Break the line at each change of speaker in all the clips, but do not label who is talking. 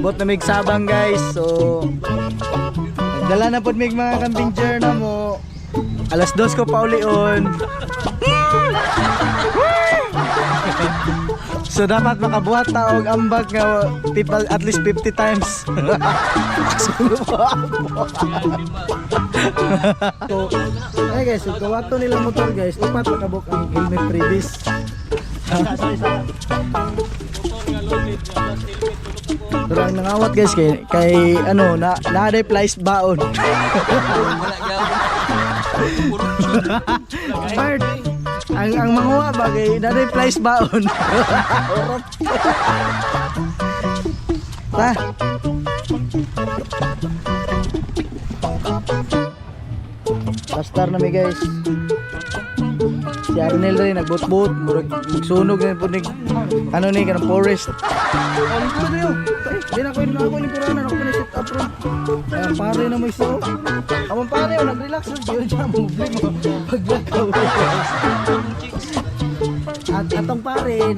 abot na mig Sabang guys. So nagdala na pod mig mga camping chair na mo. Alas 2 ko pa ulion. So dapat makabuhat ta og ambag nga people at least 50 times. So, ay guys, so kawato nila motor guys, upat nakabuk ang helmet previous. Pero ang nangawat guys kay ano na place baon. Bird, ang manguha bagay na place baon. Ta. Pastar na mi guys. Si Arnel rin nagbut-but, nagsunog na po nig ano ni kanang forest. Ang ko na yun. Di na ko yung kurana, ako na sit up ron. Ang pare na mo iso. Amang pare yun, nag-relax ron. Di yun siya, mubli mo. Paglakaw. At atong pare,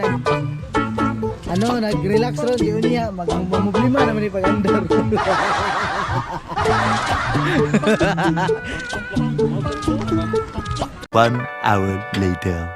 nag-relax ron. Di yun niya, mag-mublima naman yung pag-andar.
1 hour later.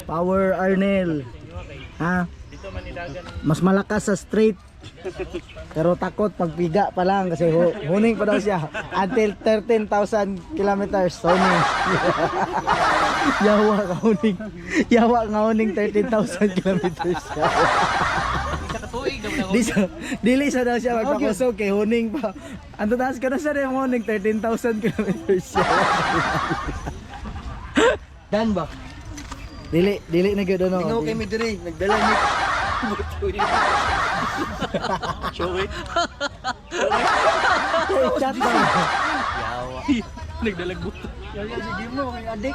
Power Arnel. Ha? Mas malakas sa straight. Pero takot pagpiga pa lang kasi huning pa daw siya until 13,000 kilometers. Huning. Yawa nga huning 13,000 kilometers. Dili sa daw siya magpakusog kay huning pa. Ang taas ka na sa rin huning 13,000 kilometers siya. Dan ba? Dili na gyud ano.
Ingaw kay mi diri, nagdala ni Showy.
Chat ba?
Yawa. Nagdalag buto. Yawa sige mo kay adik.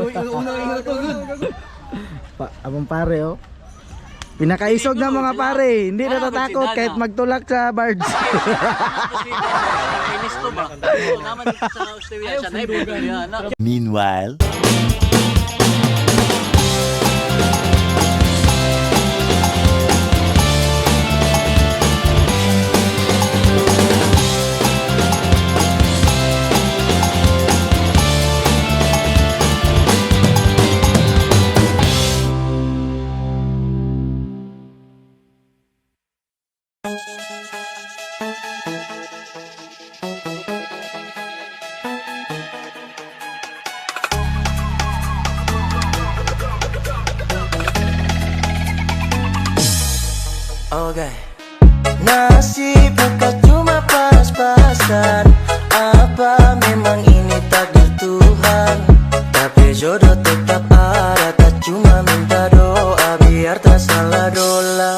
Ikaw una to.
Abang pare oh. Pinakaisog na mga pare, hindi na tatakot kahit magtulak sa birds.
Inis to ba? Naman dito sa Australia siya na.
Meanwhile,
okay. Nasib bukan cuma pas-pasan. Apa memang ini takdir Tuhan? Tapi jodoh tetap ada. Tak cuma minta doa biar tak salah dola.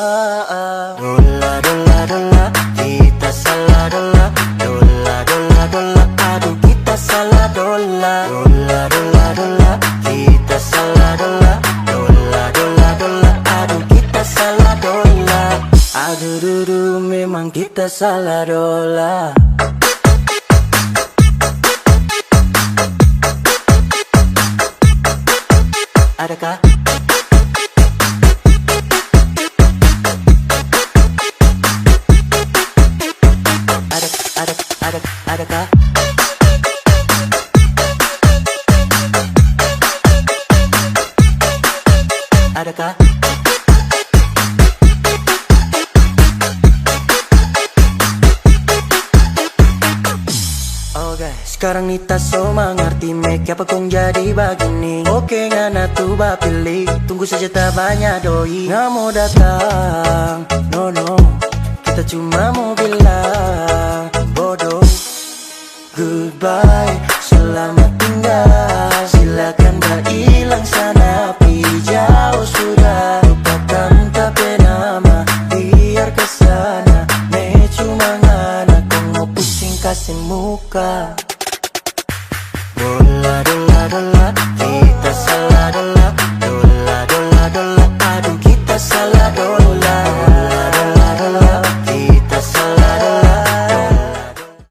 Dola, dola, dola, kita salah dola. Dola, dola, dola, aduh kita salah dola. Dola, dola, dola, kita salah dola. Dola, dola, dola, aduh kita salah dola. Aduh dudu memang kita salah dola. Adakah? Adakah? Adakah? Sekarang Nita so mengerti make apa kong jadi begini. Oke ngana tuh ba pilih. Tunggu saja tak banyak doi. Nggak mau datang, no no. Kita cuma mau bilang bodoh. Goodbye, selamat tinggal. Silakan berhilang sana, pi jauh sudah. Lupakan tapi nama, biar kesana. Me cuma ngana kong mau pusing kasih muka. Dula dula dula, kita salah dula.